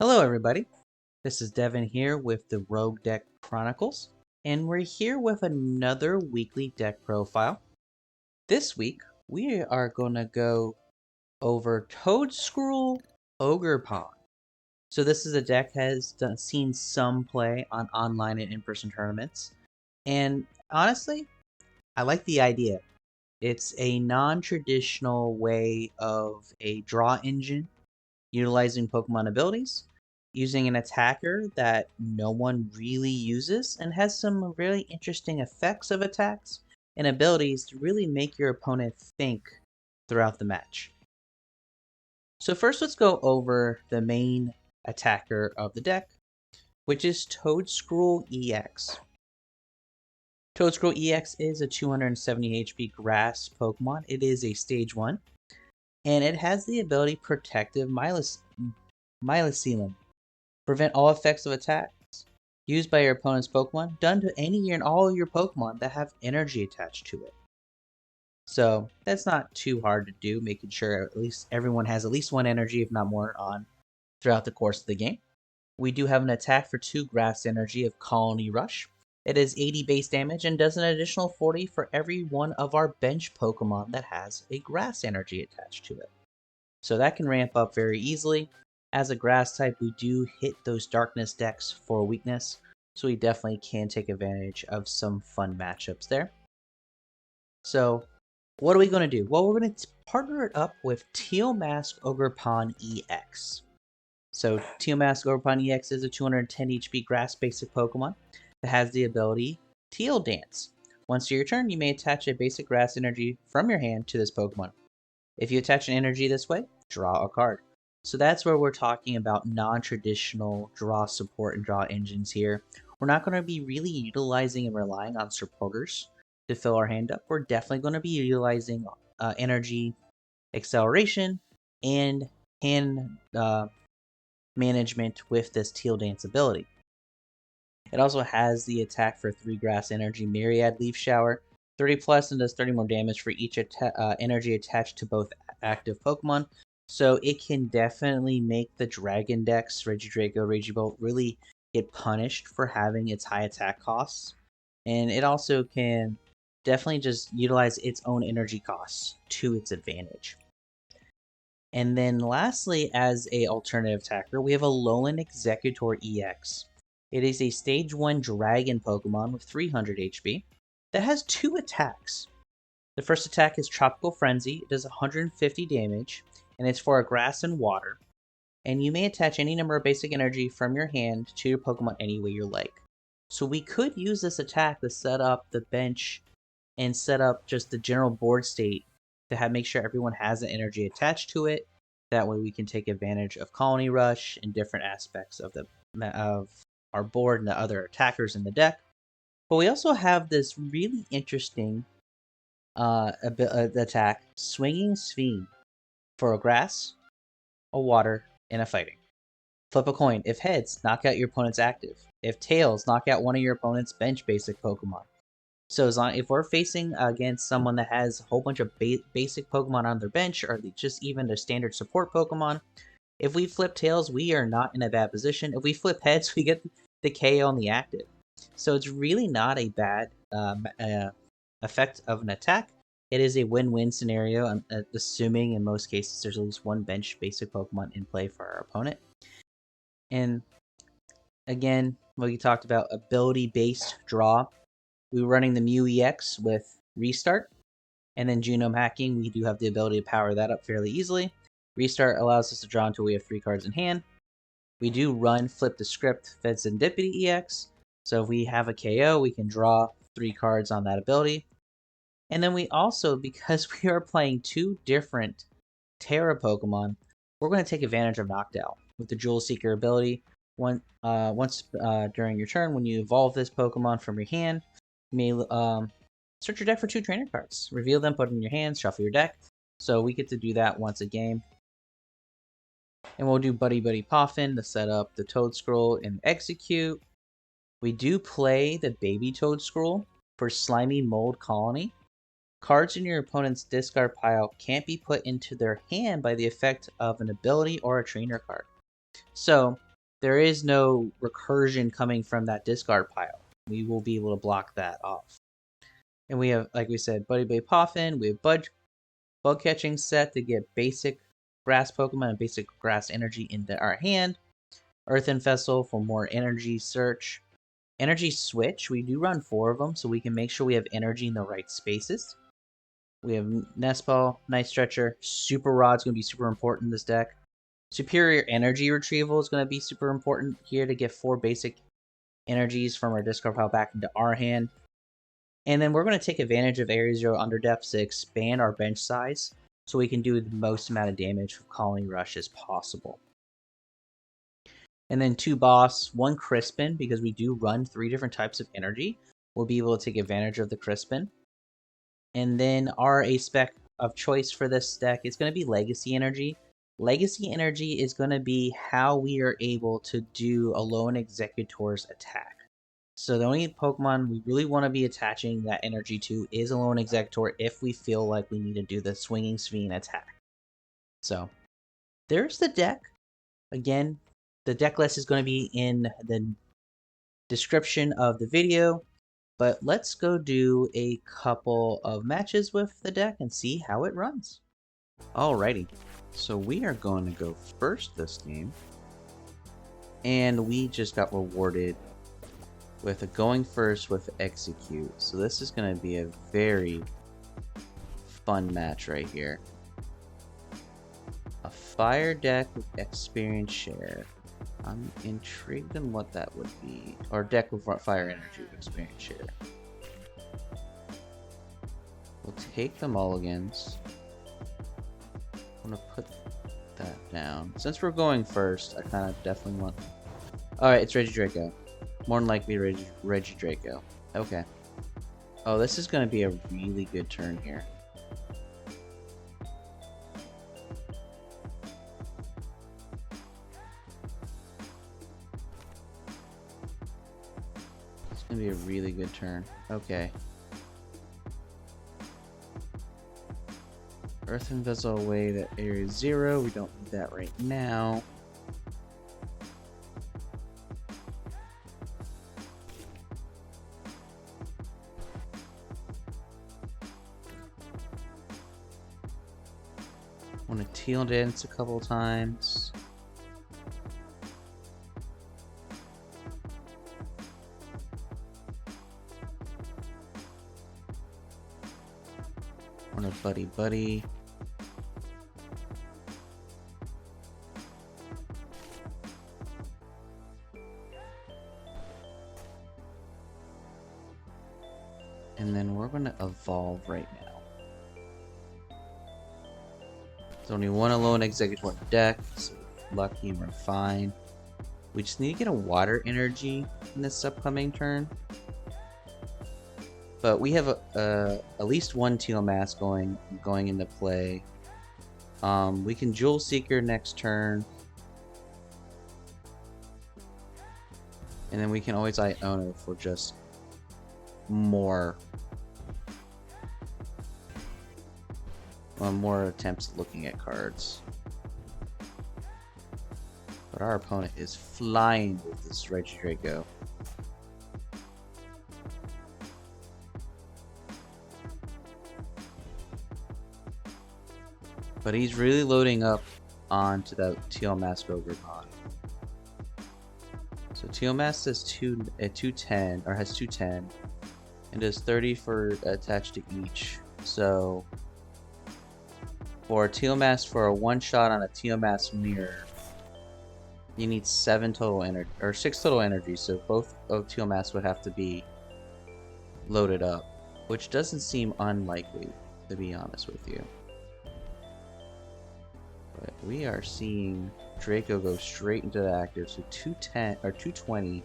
Hello everybody, this is Devin here with the Rogue Deck Chronicles, and we're here with another weekly deck profile. This week, we are going to go over Toedscruel Ogerpon. So this is a deck that has seen some play on online and in-person tournaments, and honestly, I like the idea. It's a non-traditional way of a draw engine utilizing Pokemon abilities, using an attacker that no one really uses, and has some really interesting effects of attacks and abilities to really make your opponent think throughout the match. So first let's go over the main attacker of the deck, which is Toedscruel EX. Toedscruel EX is a 270 HP grass Pokemon. It is a stage 1, and it has the ability Protective Mycelium. Prevent all effects of attacks used by your opponent's Pokemon done to any and all of your Pokemon that have energy attached to it. So that's not too hard to do, making sure at least everyone has at least one energy, if not more, on throughout the course of the game. We do have an attack for 2 grass energy of Colony Rush. It is 80 base damage and does an additional 40 for every one of our bench Pokemon that has a grass energy attached to it. So that can ramp up very easily. As a grass type, we do hit those darkness decks for weakness, so we definitely can take advantage of some fun matchups there. So what are we going to do? Well, we're going to partner it up with Teal Mask Ogerpon EX. So Teal Mask Ogerpon EX is a 210 HP grass basic Pokemon that has the ability Teal Dance. Once your turn, you may attach a basic grass energy from your hand to this Pokemon. If you attach an energy this way, draw a card. So that's where we're talking about non-traditional draw support and draw engines here. We're not going to be really utilizing and relying on supporters to fill our hand up. We're definitely going to be utilizing energy acceleration and hand management with this Teal Dance ability. It also has the attack for 3 grass energy Myriad Leaf Shower, 30 plus, and does 30 more damage for each energy attached to both active Pokemon. So it can definitely make the Dragon decks, Regidrago, Regibolt, really get punished for having its high attack costs. And it also can definitely just utilize its own energy costs to its advantage. And then lastly, as a alternative attacker, we have Alolan Exeggutor EX. It is a stage 1 Dragon Pokemon with 300 HP that has 2 attacks. The first attack is Tropical Frenzy. It does 150 damage, and it's for a grass and water. And you may attach any number of basic energy from your hand to your Pokemon any way you like. So we could use this attack to set up the bench and set up just the general board state to make sure everyone has the energy attached to it. That way we can take advantage of Colony Rush and different aspects of our board and the other attackers in the deck. But we also have this really interesting attack, Swinging Sphere, for a grass, a water, and a fighting. Flip a coin. If heads, knock out your opponent's active. If tails, knock out one of your opponent's bench basic Pokemon. So if we're facing against someone that has a whole bunch of basic Pokemon on their bench, or just even their standard support Pokemon, if we flip tails, we are not in a bad position. If we flip heads, we get the KO on the active. So it's really not a bad effect of an attack. It is a win-win scenario. I'm assuming in most cases there's at least one bench basic Pokemon in play for our opponent. And again, what we talked about, ability-based draw. We were running the Mew EX with Restart. And then Genome Hacking, we do have the ability to power that up fairly easily. Restart allows us to draw until we have 3 cards in hand. We do run Flip the Script Fezandipiti EX. So if we have a KO, we can draw 3 cards on that ability. And then we also, because we are playing 2 different Terra Pokemon, we're going to take advantage of Noctowl with the Jewel Seeker ability. Once during your turn, when you evolve this Pokemon from your hand, you may search your deck for 2 trainer cards. Reveal them, put them in your hands, shuffle your deck. So we get to do that once a game. And we'll do Buddy-Buddy Poffin to set up the Toedscruel and Exeggcute. We do play the Baby Toedscruel for Slimy Mold Colony. Cards in your opponent's discard pile can't be put into their hand by the effect of an ability or a trainer card. So there is no recursion coming from that discard pile. We will be able to block that off. And we have, like we said, Buddy-Buddy Poffin. We have Bug Catching Set to get basic grass Pokemon and basic grass energy into our hand. Earthen Vessel for more energy search. Energy Switch, we do run 4 of them, so we can make sure we have energy in the right spaces. We have Nest Ball, Night Stretcher, Super Rod's going to be super important in this deck. Superior Energy Retrieval is going to be super important here to get 4 basic energies from our discard pile back into our hand. And then we're going to take advantage of Area 0 Underdepths to expand our bench size so we can do the most amount of damage with Colony Rush as possible. And then 2 Boss, 1 Crispin, because we do run 3 different types of energy. We'll be able to take advantage of the Crispin. And then our A-Spec of choice for this deck is going to be Legacy Energy. Legacy Energy is going to be how we are able to do Alolan Exeggutor's attack. So the only Pokemon we really want to be attaching that energy to is Alolan Exeggutor if we feel like we need to do the Swinging Sphene attack. So there's the deck. Again, the deck list is going to be in the description of the video. But let's go do a couple of matches with the deck and see how it runs. Alrighty, so we are going to go first this game. And we just got rewarded with a going first with Exeggcute. So this is going to be a very fun match right here. A fire deck with experience share. I'm intrigued in what that would be. Or deck with fire energy with experience share. We'll take the mulligans. I'm gonna put that down. Since we're going first, I kind of definitely want... Alright, it's Regidrago. More than likely Regidrago. Okay. Oh, this is gonna be a really good turn here. Gonna be a really good turn. Okay. Earthen Vessel away to Area 0. We don't need that right now. Want to Teal dance a couple times. Want a Buddy-Buddy. And then we're going to evolve right now. There's only one Alolan Exeggutor deck, so lucky we're fine. We just need to get a water energy in this upcoming turn. But we have at least one Teal Mass going into play. We can Jewel Seeker next turn. And then we can always Iono for just more attempts at looking at cards. But our opponent is flying with this Regidrago. But he's really loading up onto that Teal Mask Ogerpon. So Teal Mask does 210, or has 210, and does 30 for attached to each. So for a Teal Mask, for a one shot on a Teal Mask mirror, you need 7 total energy, or 6 total energy. So both of Teal Masks would have to be loaded up, which doesn't seem unlikely, to be honest with you. But we are seeing Draco go straight into the active, so 210 or 220.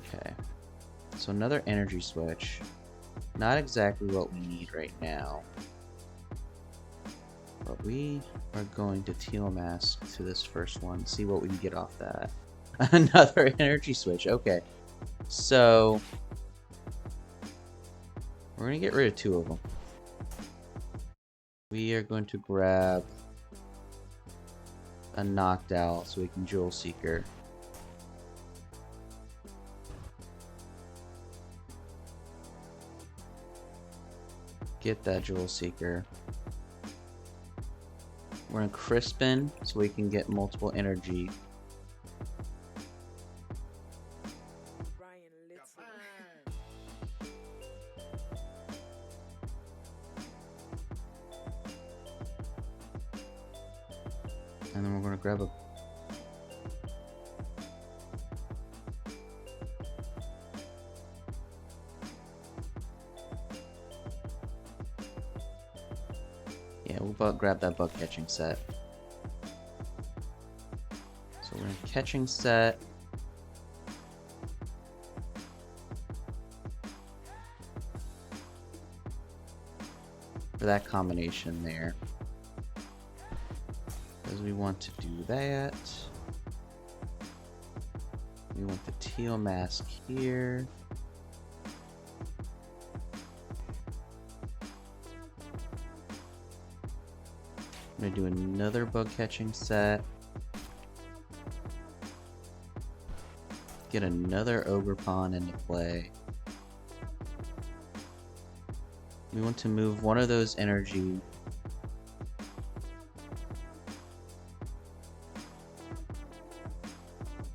Okay. So another energy switch. Not exactly what we need right now. But we are going to Teal Mask to this first one, see what we can get off that. Another energy switch, okay. So we're gonna get rid of 2 of them. We are going to grab a Noctowl so we can Jewel Seeker. Get that Jewel Seeker. We're going to Crispin so we can get multiple energy. And then we're going to grab a... Yeah, we'll grab that Bug Catching Set. So we're in Catching Set. For that combination there. Because we want to do that. We want the Teal mask here. I'm going to do another Bug Catching Set. Get another Ogerpon into play. We want to move one of those energy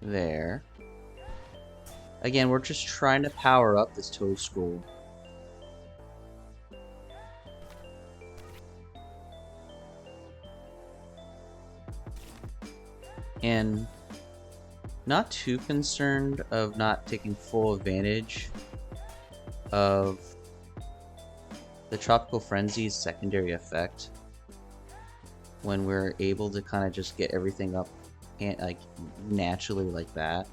there. Again, we're just trying to power up this Toedscool. And not too concerned of not taking full advantage of the Tropical Frenzy's secondary effect when we're able to kind of just get everything up like naturally like that.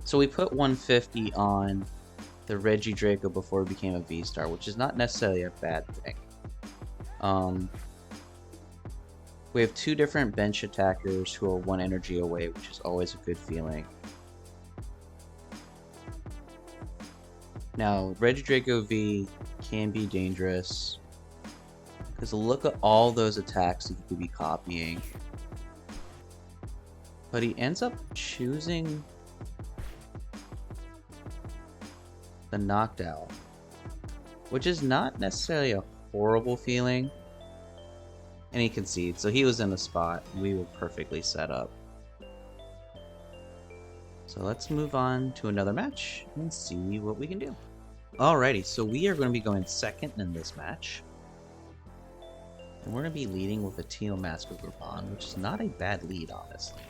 So we put 150 on the Regidrago before it became a V-Star, which is not necessarily a bad thing. We have two different bench attackers who are 1 energy away, which is always a good feeling. Now, Regidrago V can be dangerous, because look at all those attacks that he could be copying. But he ends up choosing the Noctowl, which is not necessarily a horrible feeling. And he concedes, so he was in the spot. We were perfectly set up. So let's move on to another match and see what we can do. Alrighty, so we are going to be going second in this match. And we're going to be leading with a Teal Mask Ogerpon, which is not a bad lead, honestly.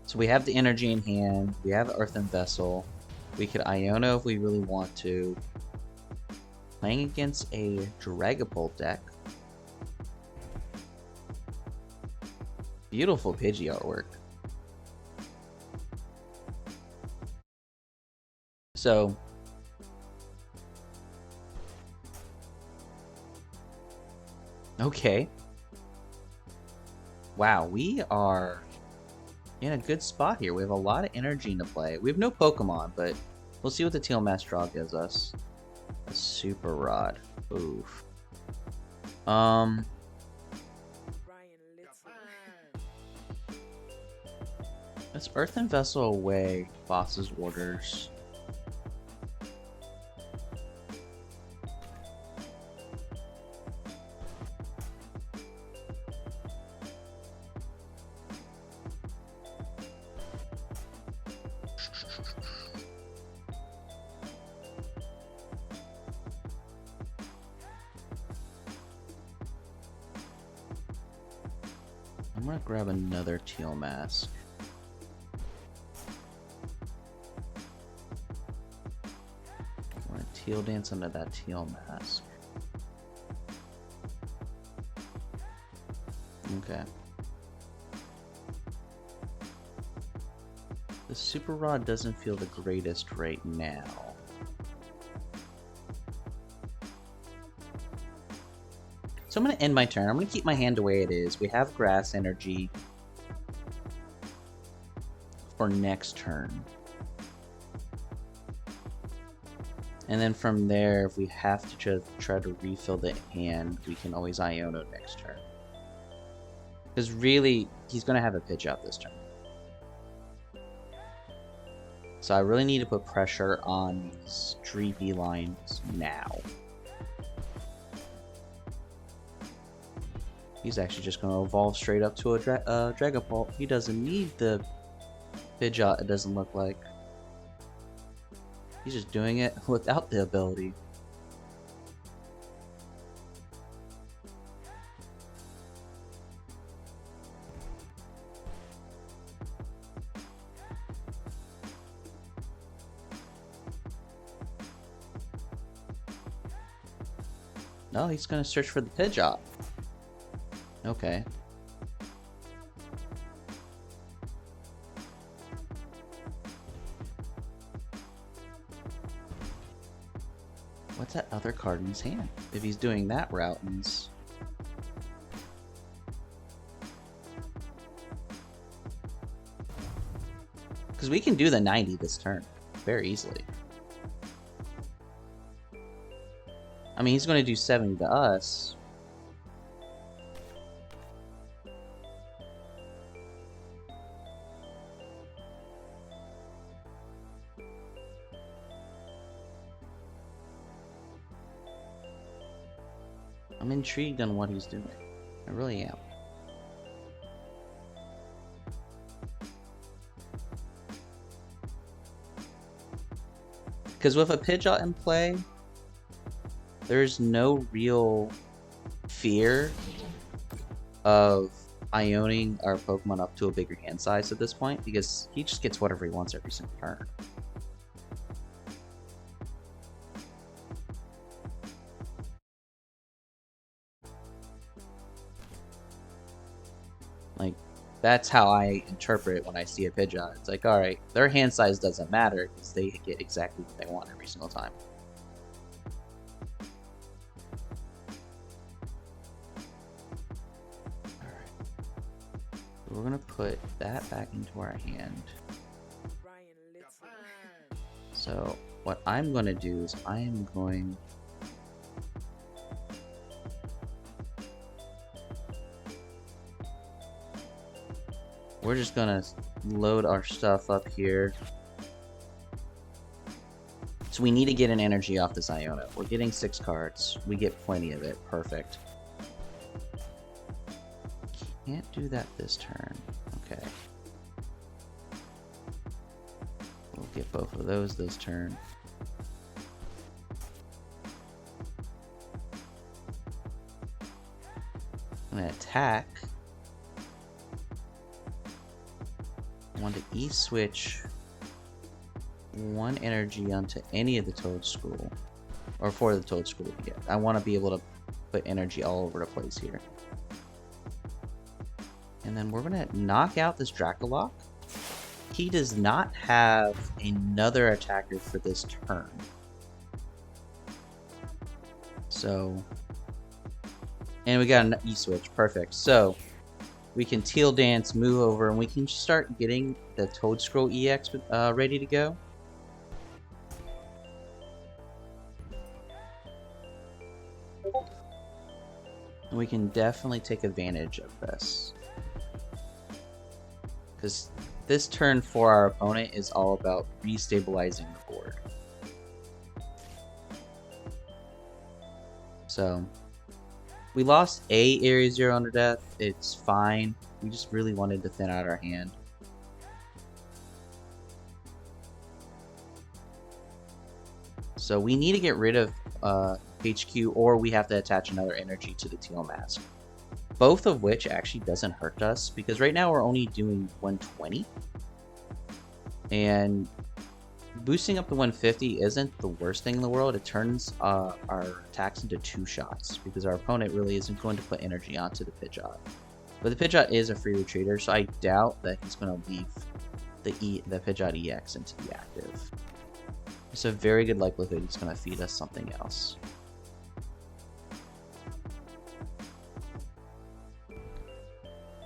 So we have the energy in hand, we have Earthen Vessel, we could Iono if we really want to. Playing against a Dragapult deck. Beautiful Pidgey artwork. So, okay. Wow, we are in a good spot here. We have a lot of energy to play. We have no Pokemon, but we'll see what the Teal Mask draw gives us. A Super Rod. Oof. Let's Earthen Vessel away boss's orders. I'm gonna grab another Teal Mask. I'm gonna Teal Dance under that Teal Mask. Okay. The Super Rod doesn't feel the greatest right now. So I'm going to end my turn. I'm going to keep my hand the way it is. We have Grass Energy. or next turn. And then from there, if we have to try to refill the hand, we can always Iono next turn. Because really, he's going to have a pitch out this turn. So I really need to put pressure on these Dreepy lines now. He's actually just going to evolve straight up to a Dragapult. He doesn't need the Pidgeot, it doesn't look like. He's just doing it without the ability. No, he's gonna search for the Pidgeot. Okay. What's that other card in his hand? If he's doing that route, he's... Because we can do the 90 this turn very easily. I mean, he's going to do 70 to us. I'm intrigued on what he's doing. I really am. Because with a Pidgeot in play, there's no real fear of Ioning our Pokemon up to a bigger hand size at this point, because he just gets whatever he wants every single turn. Like, that's how I interpret it when I see a Pidgeot. It's like, alright, their hand size doesn't matter because they get exactly what they want every single time. Alright. We're gonna put that back into our hand. So, what I'm gonna do is I am going... We're just gonna load our stuff up here. So we need to get an energy off this Iono. We're getting 6 cards. We get plenty of it. Perfect. Can't do that this turn. Okay. We'll get both of those this turn. I'm gonna attack. I want to E-switch 1 energy onto any of the Toedscool, or for the Toedscool. Yeah, I want to be able to put energy all over the place here. And then we're going to knock out this Dracolock. He does not have another attacker for this turn. So, and we got an E-switch. Perfect. So, we can Teal Dance, move over, and we can start getting the Toedscruel EX ready to go. And we can definitely take advantage of this. Because this turn for our opponent is all about restabilizing the board. So... we lost a Area 0 Underdepth. It's fine. We just really wanted to thin out our hand. So we need to get rid of HQ, or we have to attach another energy to the Teal Mask. Both of which actually doesn't hurt us, because right now we're only doing 120. And boosting up to 150 isn't the worst thing in the world. It turns our attacks into 2 shots, because our opponent really isn't going to put energy onto the Pidgeot. But the Pidgeot is a free retreater, so I doubt that he's going to leave the Pidgeot EX into the active. There's a very good likelihood he's going to feed us something else.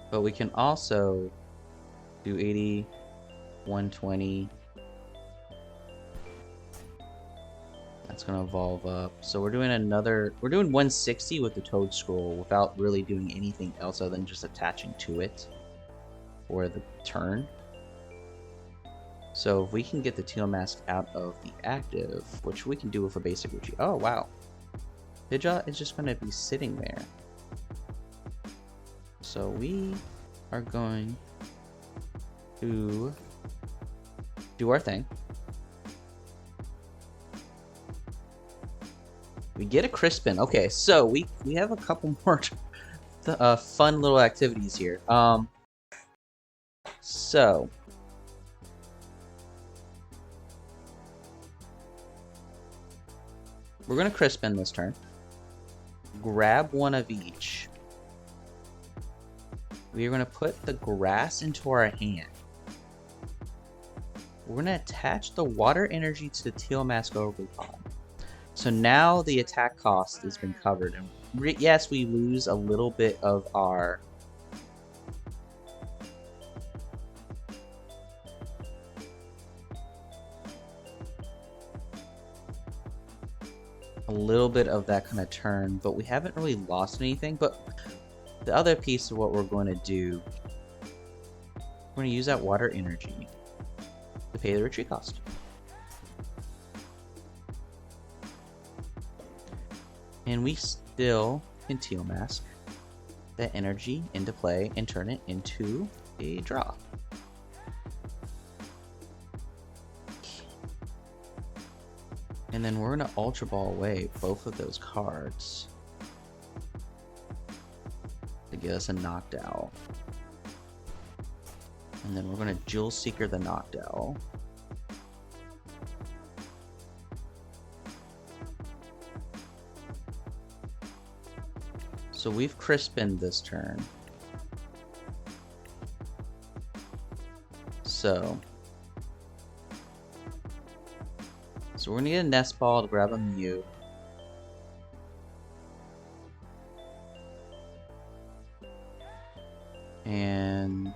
But we can also do 80, 120. That's gonna evolve up. So we're doing 160 with the Toedscruel without really doing anything else other than just attaching to it for the turn. So if we can get the Teal Mask out of the active, which we can do with a basic Retrieval. Oh wow. Pidgeot is just gonna be sitting there. So we are going to do our thing. We get a Crispin. Okay, so we have a couple more fun little activities here. So we're gonna Crispin this turn. Grab one of each. We are gonna put the grass into our hand. We're gonna attach the water energy to the Teal Mask Ogerpon. So now the attack cost has been covered, and yes, we lose a little bit of our that kind of turn, but we haven't really lost anything. But the other piece of what we're going to do, we're going to use that water energy to pay the retreat cost. And we still can Teal Mask that energy into play and turn it into a draw. And then we're going to Ultra Ball away both of those cards to get us a Noctowl. And then we're going to Jewel Seeker the Noctowl. So we've Crispin this turn. So we're gonna get a Nest Ball to grab a Mew. And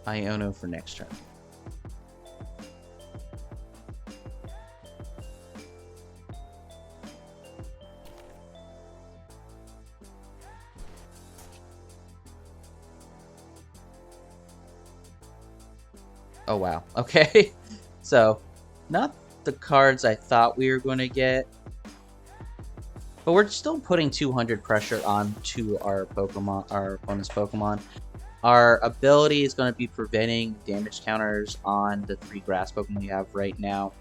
Iono for next turn. Oh wow, okay. So, not the cards I thought we were going to get. But we're still putting 200 pressure onto our Pokemon, our opponent's Pokemon. Our ability is going to be preventing damage counters on the 3 grass Pokemon we have right now.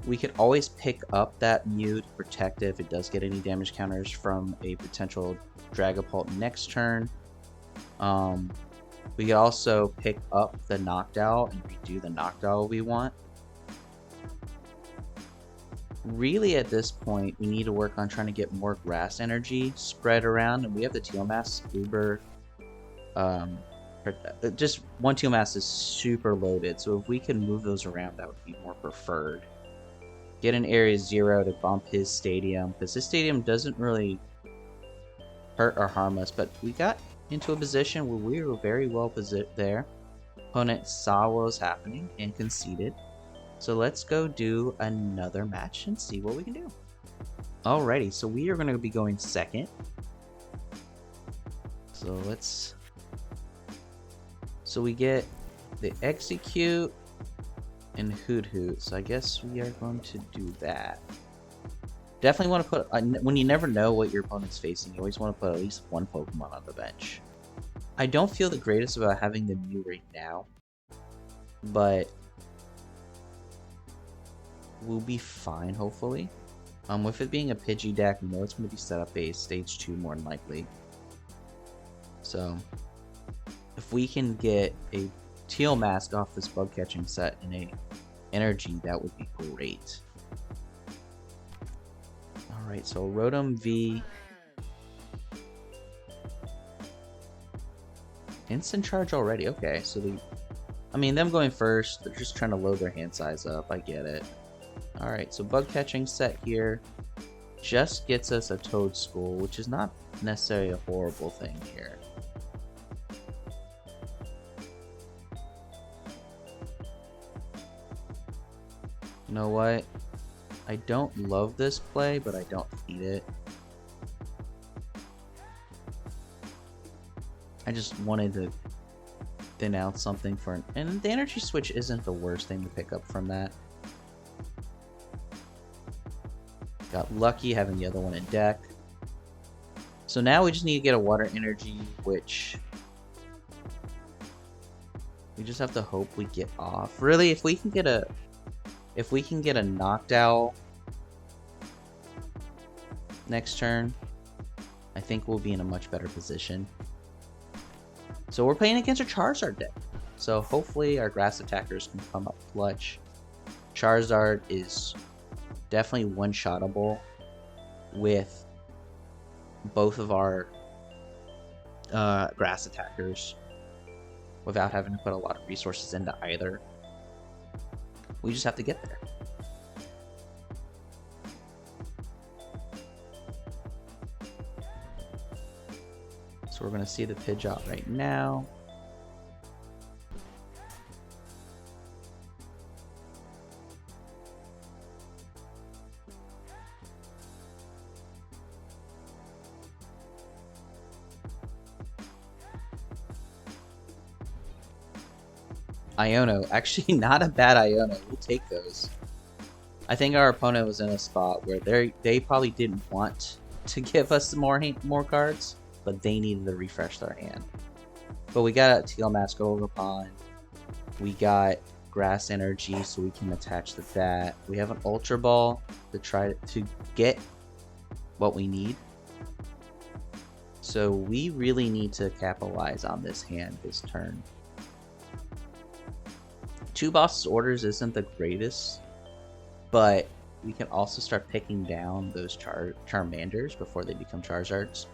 We could always pick up that Mew to protect it if it does get any damage counters from a potential Dragapult next turn. We can also pick up the Noctowl and redo the Noctowl we want. Really, at this point, we need to work on trying to get more grass energy spread around, and we have the Teal Mask Uber. Just one Teal Mask is super loaded, so if we can move those around, that would be more preferred. Get an Area 0 to bump his Stadium, because his Stadium doesn't really hurt or harm us, but we got into a position where we were very well positioned there. Opponent saw what was happening and conceded. So let's go do another match and see what we can do. Alrighty, so we are going to be going second. So we get the Exeggcute and Hoothoot. So I guess we are going to do that. Definitely want to put, when you never know what your opponent's facing, you always want to put at least one Pokemon on the bench. I don't feel the greatest about having the Mew right now, but we'll be fine, hopefully. With it being a Pidgey deck, we know it's going to be set up a stage 2 more than likely. So, if we can get a Teal Mask off this Bug Catching Set and a Energy, that would be great. Alright, so Rotom V. Instant charge already, okay. So them going first, they're just trying to load their hand size up, I get it. Alright, so Bug Catching Set here just gets us a Toedscool, which is not necessarily a horrible thing here. You know what? I don't love this play, but I don't hate it. I just wanted to thin out something for and the Energy Switch isn't the worst thing to pick up from that. Got lucky having the other one in deck. So now we just need to get a Water Energy, which we just have to hope we get off. Really, if we can get a Noctowl next turn, I think we'll be in a much better position. So we're playing against a Charizard deck. So hopefully our grass attackers can come up clutch. Charizard is definitely one-shottable with both of our grass attackers without having to put a lot of resources into either. We just have to get there. So we're going to see the Pidgeot right now. Iono, actually not a bad Iono. We'll take those. I think our opponent was in a spot where they probably didn't want to give us more cards, but they needed to refresh their hand. But we got a Teal Mask Ogerpon. We got Grass Energy, so we can attach to that. We have an Ultra Ball to try to get what we need. So we really need to capitalize on this hand this turn. 2 Boss's Orders isn't the greatest, but we can also start picking down those Charmanders before they become Charizards.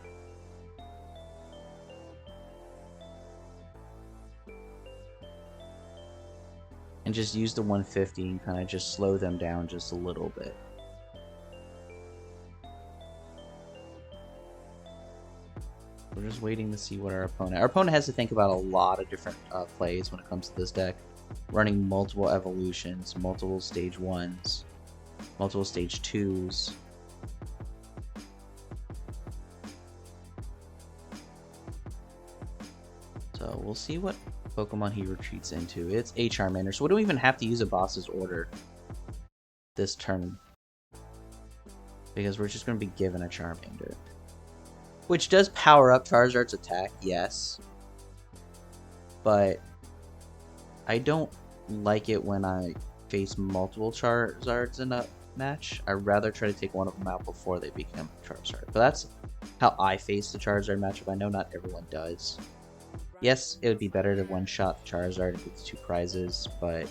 And just use the 150 and kind of just slow them down just a little bit. We're just waiting to see what our opponent has to think about a lot of different plays when it comes to this deck. Running multiple evolutions, multiple stage 1s, multiple stage 2s. So we'll see what Pokemon he retreats into. It's a Charmander, so we don't even have to use a boss's order this turn, because we're just going to be given a Charmander, which does power up Charizard's attack, yes, but I don't like it when I face multiple Charizards in a match. I'd rather try to take one of them out before they become Charizard. But that's how I face the Charizard matchup. I know not everyone does. Yes, it would be better to one-shot the Charizard and get the 2 prizes, but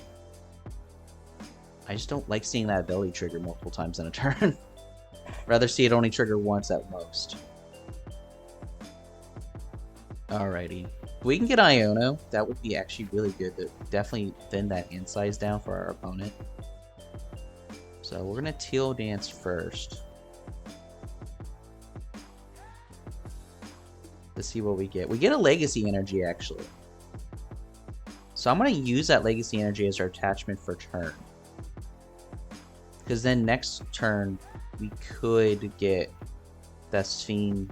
I just don't like seeing that ability trigger multiple times in a turn. Rather see it only trigger once at most. Alrighty. If we can get Iono, that would be actually really good. To definitely thin that hand size down for our opponent. So we're going to Teal Dance first. To see what we get. We get a Legacy Energy, actually. So I'm going to use that Legacy Energy as our attachment for turn. Because then next turn, we could get Thespine.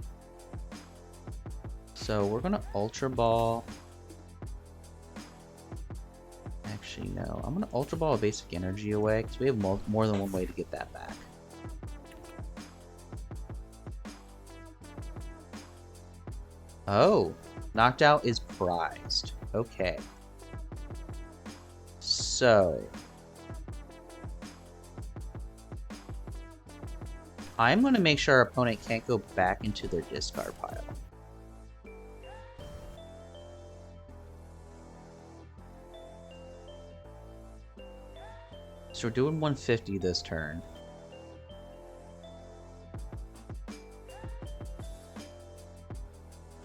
So we're going to Ultra Ball. Actually, no. I'm going to Ultra Ball a Basic Energy away, because we have more than one way to get that back. Oh, Noctowl is prized. Okay. So I'm going to make sure our opponent can't go back into their discard pile. So we're doing 150 this turn.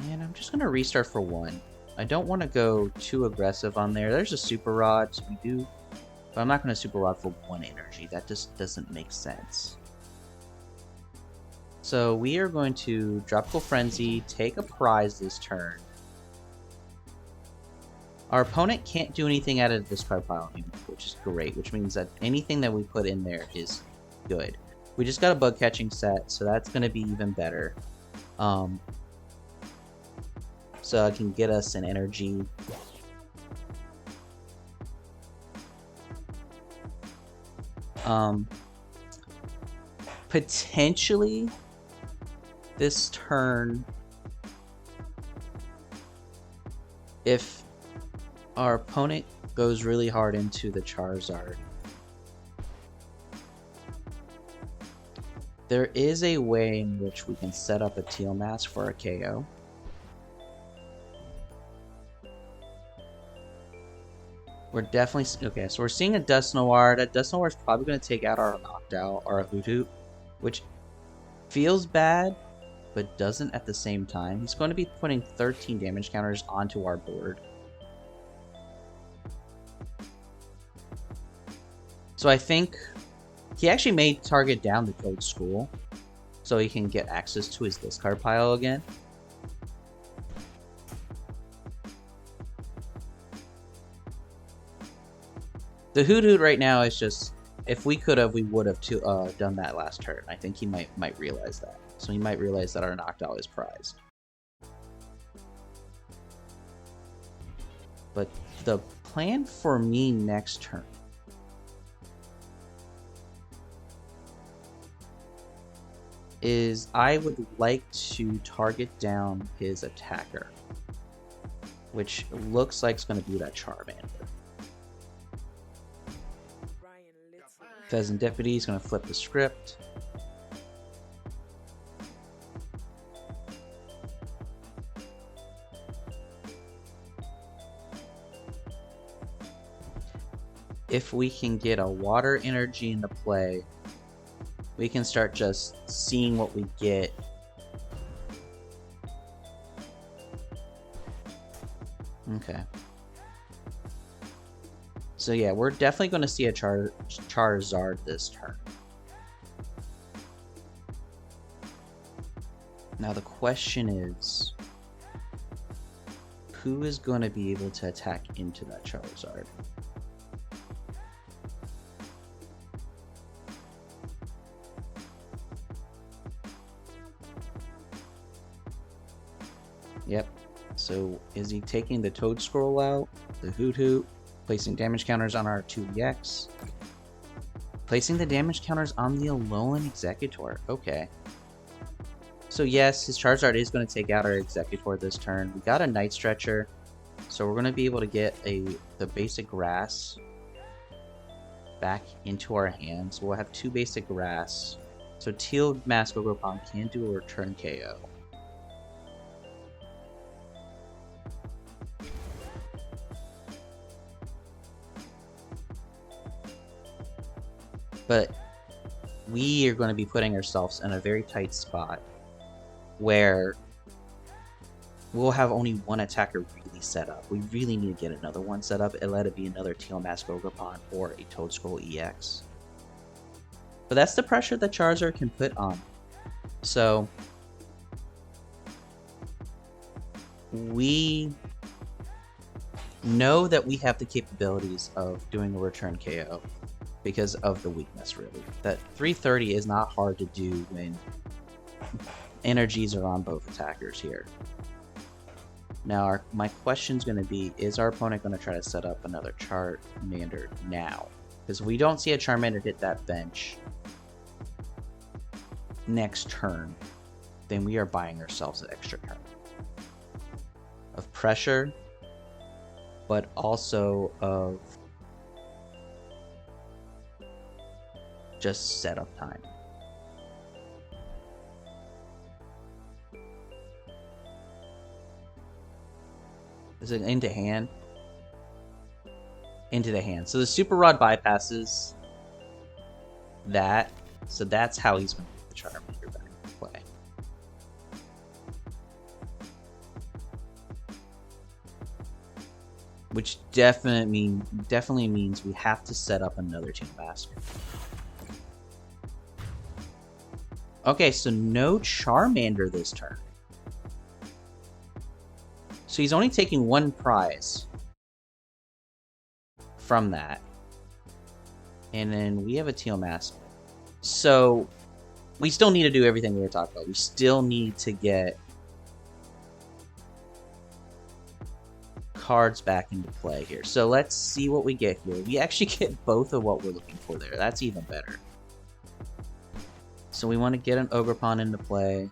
And I'm just going to restart for 1. I don't want to go too aggressive on there. There's a Super Rod, so we do. But I'm not going to Super Rod for 1 energy. That just doesn't make sense. So we are going to Tropical Frenzy, take a prize this turn. Our opponent can't do anything out of the discard pile anymore, which is great, which means that anything that we put in there is good. We just got a bug catching set, so that's going to be even better. So it can get us an energy. Potentially this turn, if our opponent goes really hard into the Charizard, there is a way in which we can set up a Teal mask for a KO. We're definitely okay. So we're seeing a Dust Noir. That Dust Noir is probably going to take out our Noctowl or a Hoothoot, which feels bad, but doesn't at the same time. He's going to be putting 13 damage counters onto our board. So I think he actually may target down the Toedscool so he can get access to his discard pile again. The Hoothoot right now is just, if we could have, we would have done that last turn. I think he might realize that. So he might realize that our Noctowl is prized. But the plan for me next turn is I would like to target down his attacker, which looks like it's going to be that Charmander. Fezandipiti is going to flip the script. If we can get a water energy into play, we can start just seeing what we get. Okay. So yeah, we're definitely going to see a Charizard this turn. Now the question is, who is going to be able to attack into that Charizard? Yep. So is he taking the Toedscruel out, the Hoothoot, placing damage counters on our 2EX, placing the damage counters on the Alolan Exeggutor? Okay. So yes, his Charizard is going to take out our Exeggutor this turn. We got a Night Stretcher, so we're going to be able to get the basic grass back into our hands. We'll have 2 basic grass. So Teal Mask Ogerpon can do a return KO. But we are going to be putting ourselves in a very tight spot where we'll have only one attacker really set up. We really need to get another one set up and let it be another Teal Mask Ogerpon or a Toedscool EX. But that's the pressure that Charizard can put on. So we know that we have the capabilities of doing a return KO because of the weakness, really. That 330 is not hard to do when energies are on both attackers here. Now, my question's going to be, is our opponent going to try to set up another Charmander now? Because if we don't see a Charmander hit that bench next turn, then we are buying ourselves an extra turn of pressure, but also of just setup time. Is it into hand? Into the hand. So the Super Rod bypasses that. So that's how he's going to get the Charmander back into play. Which definitely means we have to set up another Teal Mask. Okay, so no Charmander this turn. So he's only taking one prize. from that. And then we have a Teal Mask. So we still need to do everything we were talking about. We still need to get cards back into play here. So let's see what we get here. We actually get both of what we're looking for there. That's even better. So we want to get an Ogerpon into play.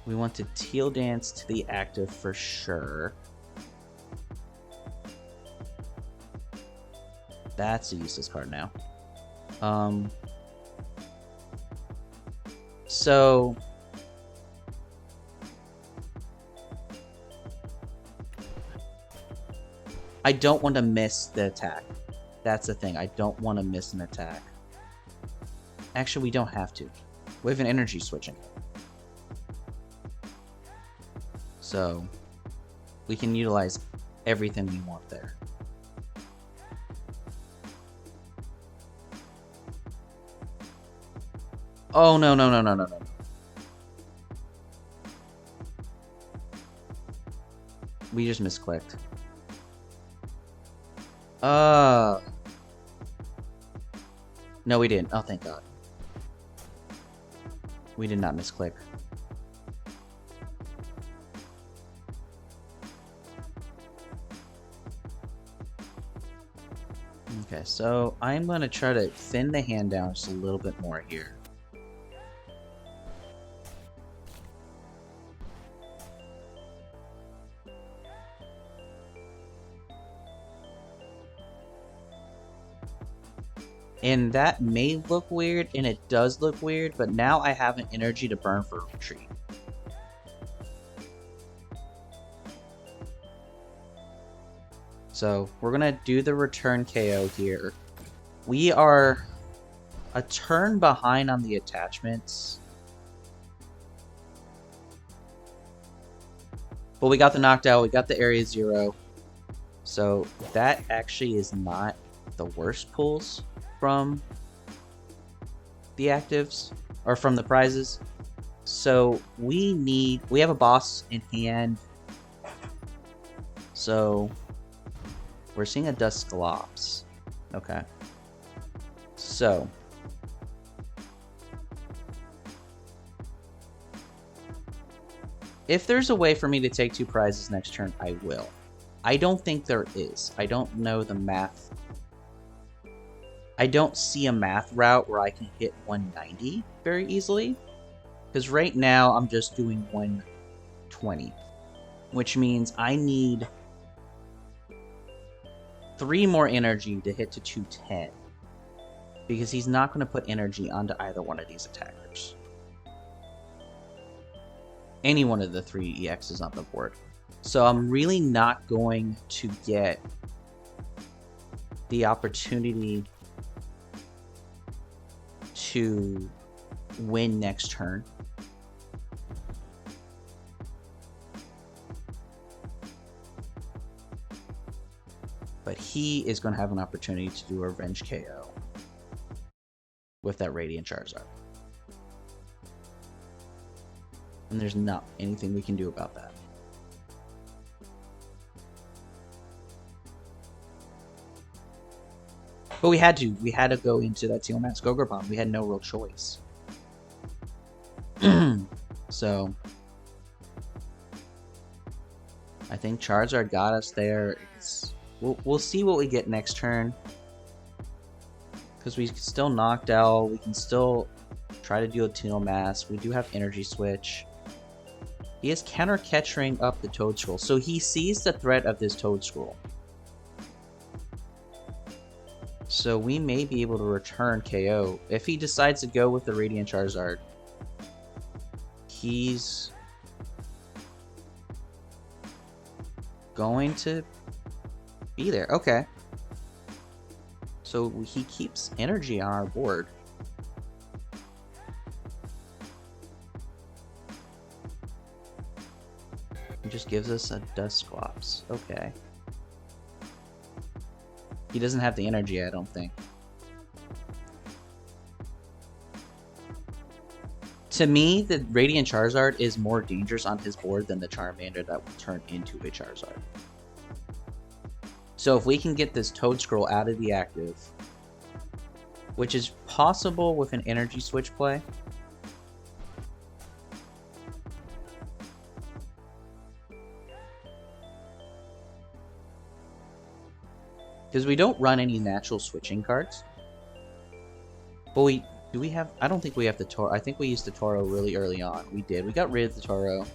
We want to Teal Dance to the active for sure. That's a useless card now. So I don't want to miss the attack. That's the thing. I don't want to miss an attack. Actually, we don't have to. We have an energy switching. So we can utilize everything we want there. Oh, no. We just misclicked. No, we didn't. Oh, thank God. We did not misclick. Okay, so I'm going to try to thin the hand down just a little bit more here. And that may look weird, and it does look weird, but now I have an energy to burn for a retreat. So we're gonna do the return KO here. We are a turn behind on the attachments. But we got the Noctowl, we got the Area 0. So that actually is not the worst pulls from the actives, or from the prizes. So we have a boss in hand. So we're seeing a Dusclops. Okay. So if there's a way for me to take 2 prizes next turn, I will. I don't think there is. I don't know the math. I don't see a math route where I can hit 190 very easily. Because right now I'm just doing 120. Which means I need 3 more energy to hit to 210. Because he's not going to put energy onto either one of these attackers. Any one of the 3 EXs on the board. So I'm really not going to get the opportunity to win next turn. But he is going to have an opportunity to do a revenge KO with that Radiant Charizard. And there's not anything we can do about that. But we had to go into that Teal Mask Ogerpon. We had no real choice. So I think Charizard got us there. We'll see what we get next turn. Because we can still Noctowl. We can still try to do a Teal Mask. We do have Energy Switch. He is counter catching up the Toedscool. So he sees the threat of this Toedscool. So we may be able to return KO. If he decides to go with the Radiant Charizard, he's going to be there. Okay. So he keeps energy on our board. He just gives us a Dusclops. Okay. He doesn't have the energy, I don't think. To me, the Radiant Charizard is more dangerous on his board than the Charmander that will turn into a Charizard. So if we can get this Toedscruel out of the active, which is possible with an Energy Switch play. Because we don't run any natural switching cards. But do we have, I don't think we have the Turo. I think we used the Turo really early on. We did. We got rid of the Turo.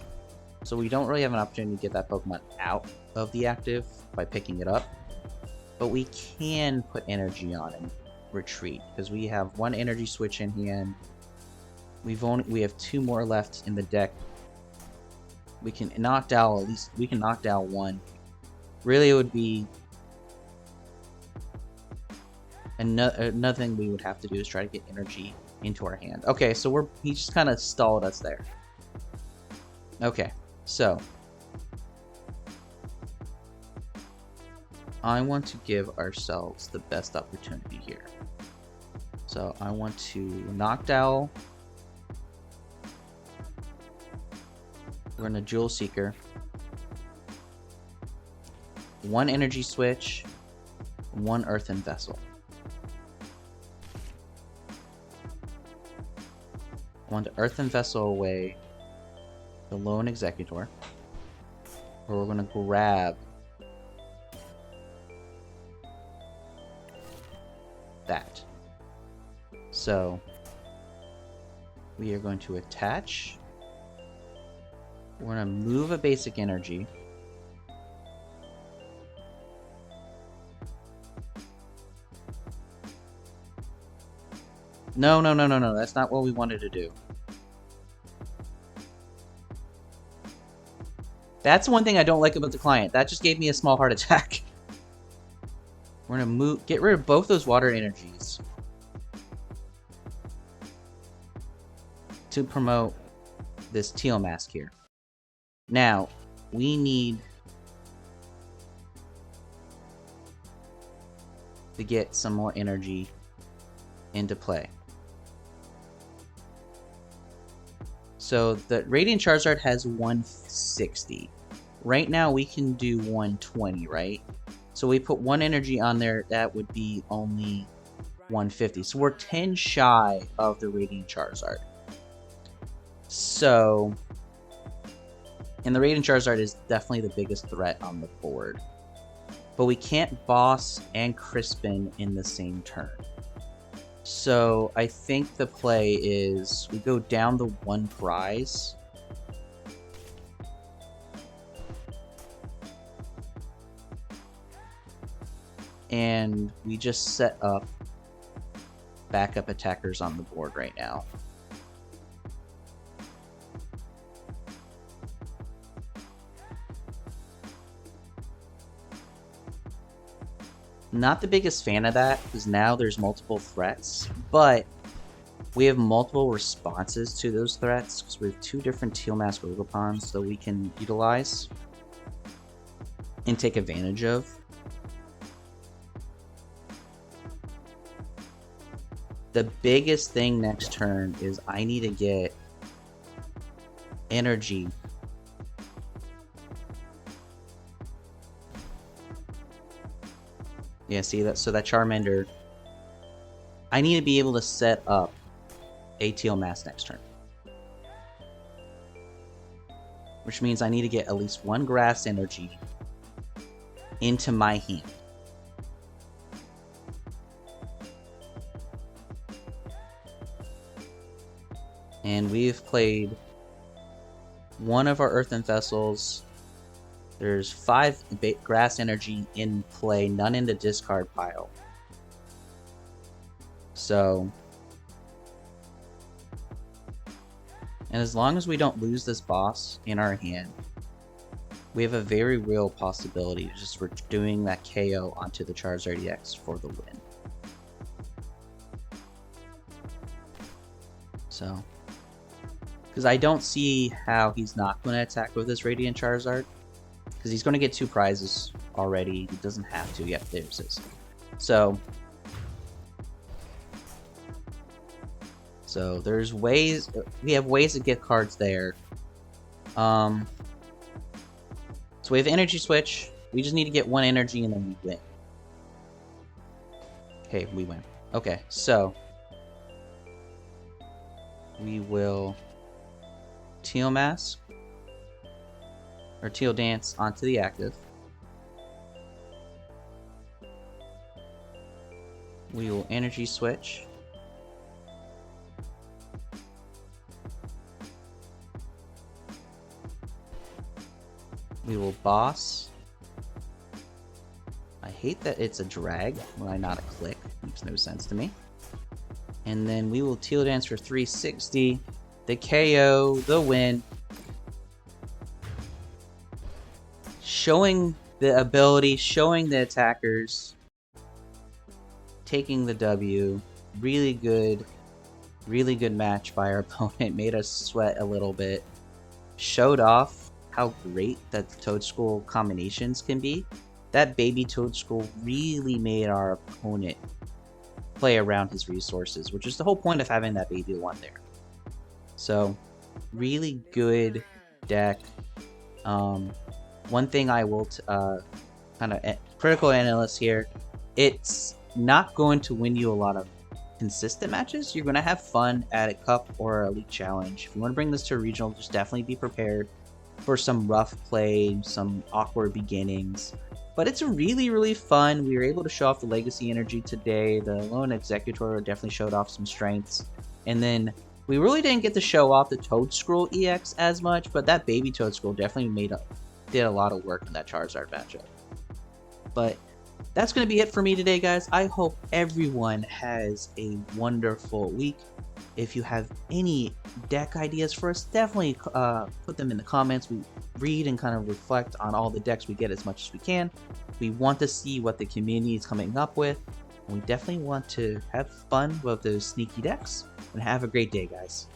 So we don't really have an opportunity to get that Pokemon out of the active by picking it up. But we can put energy on and retreat. Because we have one energy switch in hand. We have 2 more left in the deck. We can Noctowl, at least we can Noctowl 1. Really, it would be another thing we would have to do is try to get energy into our hand. Okay, so he just kind of stalled us there. Okay, so I want to give ourselves the best opportunity here. So I want to Noctowl. We're in a Jewel Seeker. 1 Energy Switch, 1 Earthen Vessel. I want to Earthen Vessel away the Alolan Exeggutor. Or we're going to grab that. So we are going to attach. We're going to move a basic energy. No. That's not what we wanted to do. That's one thing I don't like about the client. That just gave me a small heart attack. We're going to get rid of both those water energies to promote this Teal mask here. Now, we need to get some more energy into play. So the Radiant Charizard has 160. Right now we can do 120, right? So we put 1 energy on there, that would be only 150. So we're 10 shy of the Radiant Charizard. So, and the Radiant Charizard is definitely the biggest threat on the board. But we can't boss and Crispin in the same turn. So I think the play is we go down the 1 prize. And we just set up backup attackers on the board right now. Not the biggest fan of that, because now there's multiple threats, but we have multiple responses to those threats, because we have 2 different Teal Mask Ogerpons that we can utilize and take advantage of. The biggest thing next turn is I need to get energy . Yeah, see that? So that Charmander, I need to be able to set up a Teal Mask next turn. Which means I need to get at least 1 grass energy into my hand. And we've played 1 of our Earthen Vessels. There's 5 grass energy in play, none in the discard pile. So, and as long as we don't lose this boss in our hand, we have a very real possibility of just doing that KO onto the Charizard EX for the win. So, because I don't see how he's not going to attack with this Radiant Charizard. Because he's going to get 2 prizes already. He doesn't have to. Yep, there's his. So there's ways. We have ways to get cards there. So we have Energy Switch. We just need to get one energy and then we win. Okay, we win. Okay, so we will Teal Mask or Teal Dance onto the active. We will Energy Switch. We will Boss. I hate that it's a drag, why not a click? Makes no sense to me. And then we will Teal Dance for 360. The KO, the win. Showing the ability, showing the attackers. Taking the W. Really good match by our opponent. Made us sweat a little bit. Showed off how great that Toedscool combinations can be. That baby Toedscool really made our opponent play around his resources, which is the whole point of having that baby one there. So, really good deck. One thing I will kind of critical analyst here, it's not going to win you a lot of consistent matches. You're going to have fun at a cup or a league challenge. If you want to bring this to a regional, just definitely be prepared for some rough play, some awkward beginnings. But it's really fun. We were able to show off the Legacy Energy today. The Alolan Exeggutor definitely showed off some strengths. And then we really didn't get to show off the Toedscruel EX as much, but that baby Toedscruel definitely did a lot of work in that Charizard matchup. But that's going to be it for me today, guys. I hope everyone has a wonderful week. If you have any deck ideas for us, definitely put them in the comments. We read and kind of reflect on all the decks we get as much as we can. We want to see what the community is coming up with. And we definitely want to have fun with those sneaky decks. And have a great day, guys.